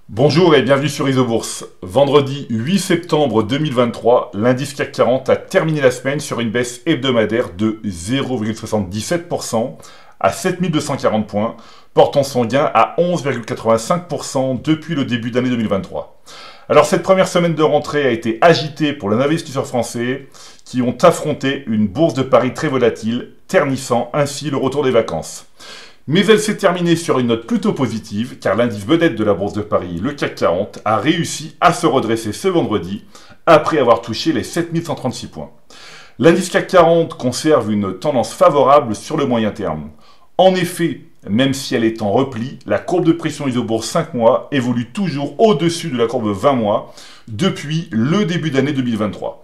Bonjour et bienvenue sur Isobourse. Vendredi 8 septembre 2023, l'indice CAC 40 a terminé la semaine sur une baisse hebdomadaire de 0,77% à 7240 points, portant son gain à 11,85% depuis le début d'année 2023. Alors cette première semaine de rentrée a été agitée pour les investisseurs français qui ont affronté une bourse de Paris très volatile, ternissant ainsi le retour des vacances. Mais elle s'est terminée sur une note plutôt positive, car l'indice vedette de la Bourse de Paris, le CAC 40, a réussi à se redresser ce vendredi, après avoir touché les 7136 points. L'indice CAC 40 conserve une tendance favorable sur le moyen terme. En effet, même si elle est en repli, la courbe de pression Isobourse 5 mois évolue toujours au-dessus de la courbe 20 mois depuis le début d'année 2023.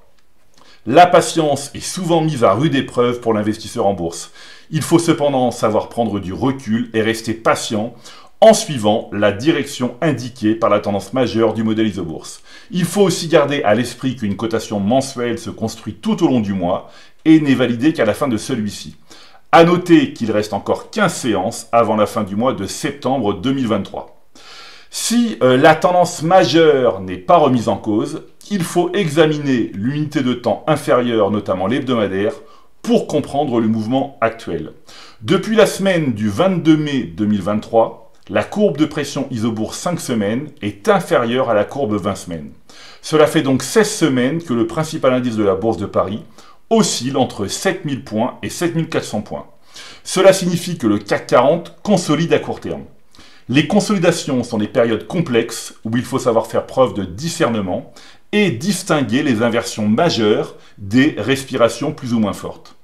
La patience est souvent mise à rude épreuve pour l'investisseur en bourse. Il faut cependant savoir prendre du recul et rester patient en suivant la direction indiquée par la tendance majeure du modèle Isobourse. Il faut aussi garder à l'esprit qu'une cotation mensuelle se construit tout au long du mois et n'est validée qu'à la fin de celui-ci. À noter qu'il reste encore 15 séances avant la fin du mois de septembre 2023. Si la tendance majeure n'est pas remise en cause, il faut examiner l'unité de temps inférieure, notamment l'hebdomadaire, pour comprendre le mouvement actuel. Depuis la semaine du 22 mai 2023, la courbe de pression Isobourse 5 semaines est inférieure à la courbe 20 semaines. Cela fait donc 16 semaines que le principal indice de la Bourse de Paris oscille entre 7000 points et 7400 points. Cela signifie que le CAC 40 consolide à court terme. Les consolidations sont des périodes complexes où il faut savoir faire preuve de discernement et distinguer les inversions majeures des respirations plus ou moins fortes.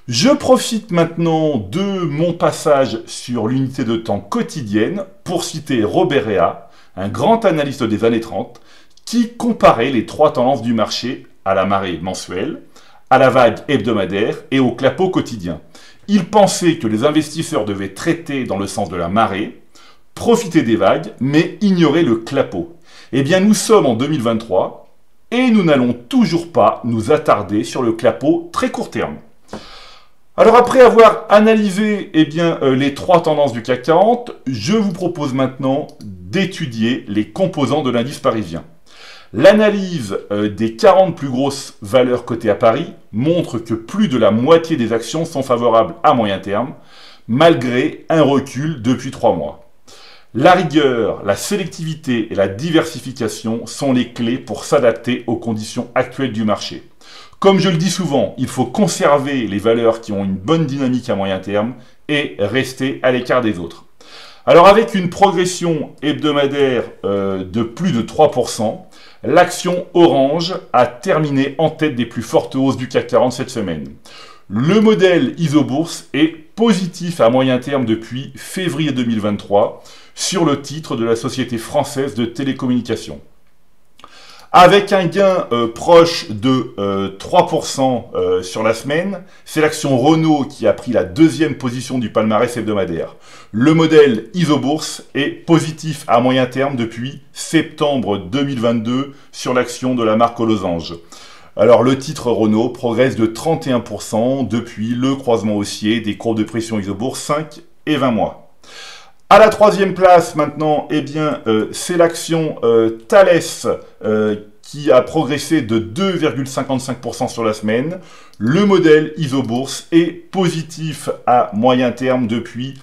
Je profite maintenant de mon passage sur l'unité de temps quotidienne pour citer Robert Réa, un grand analyste des années 30, qui comparait les trois tendances du marché à la marée mensuelle, à la vague hebdomadaire et au clapot quotidien. Il pensait que les investisseurs devaient traiter dans le sens de la marée, profiter des vagues, mais ignorer le clapot. Eh bien, nous sommes en 2023 et nous n'allons toujours pas nous attarder sur le clapot très court terme. Alors, après avoir analysé les trois tendances du CAC 40, je vous propose maintenant d'étudier les composants de l'indice parisien. L'analyse des 40 plus grosses valeurs cotées à Paris montre que plus de la moitié des actions sont favorables à moyen terme, malgré un recul depuis 3 mois. La rigueur, la sélectivité et la diversification sont les clés pour s'adapter aux conditions actuelles du marché. Comme je le dis souvent, il faut conserver les valeurs qui ont une bonne dynamique à moyen terme et rester à l'écart des autres. Alors avec une progression hebdomadaire de plus de 3%, l'action Orange a terminé en tête des plus fortes hausses du CAC 40 cette semaine. Le modèle Isobourse est positif à moyen terme depuis février 2023 sur le titre de la Société française de télécommunications. Avec un gain proche de 3% sur la semaine, c'est l'action Renault qui a pris la deuxième position du palmarès hebdomadaire. Le modèle Isobourse est positif à moyen terme depuis septembre 2022 sur l'action de la marque aux losanges. Alors le titre Renault progresse de 31% depuis le croisement haussier des courbes de pression Isobourse 5 et 20 mois. À la troisième place maintenant, c'est l'action Thales qui a progressé de 2,55% sur la semaine. Le modèle Isobourse est positif à moyen terme depuis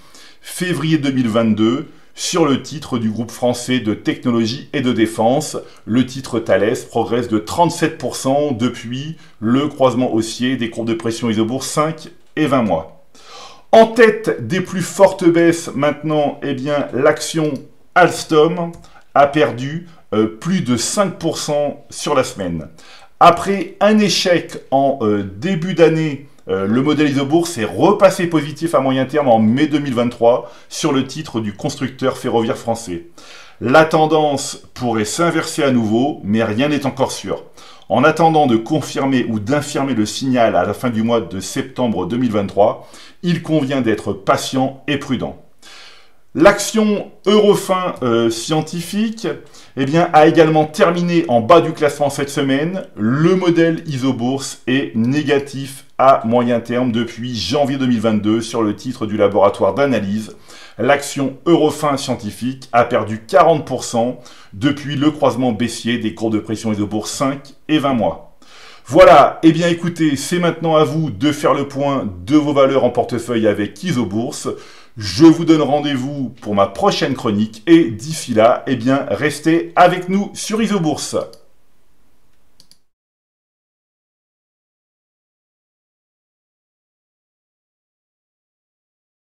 février 2022 sur le titre du groupe français de technologie et de défense. Le titre Thales progresse de 37% depuis le croisement haussier des courbes de pression Isobourse 5 et 20 mois. En tête des plus fortes baisses maintenant, l'action Alstom a perdu plus de 5% sur la semaine. Après un échec en début d'année, le modèle Isobourse est repassé positif à moyen terme en mai 2023 sur le titre du constructeur ferroviaire français. La tendance pourrait s'inverser à nouveau, mais rien n'est encore sûr. En attendant de confirmer ou d'infirmer le signal à la fin du mois de septembre 2023, il convient d'être patient et prudent. L'action Eurofins Scientifique a également terminé en bas du classement cette semaine. Le modèle Isobourse est négatif à moyen terme depuis janvier 2022 sur le titre du laboratoire d'analyse L'action Eurofins Scientifique a perdu 40% depuis le croisement baissier des courbes de pression Isobourse 5 et 20 mois. Voilà, eh bien écoutez, c'est maintenant à vous de faire le point de vos valeurs en portefeuille avec Isobourse. Je vous donne rendez-vous pour ma prochaine chronique et d'ici là, eh bien restez avec nous sur Isobourse.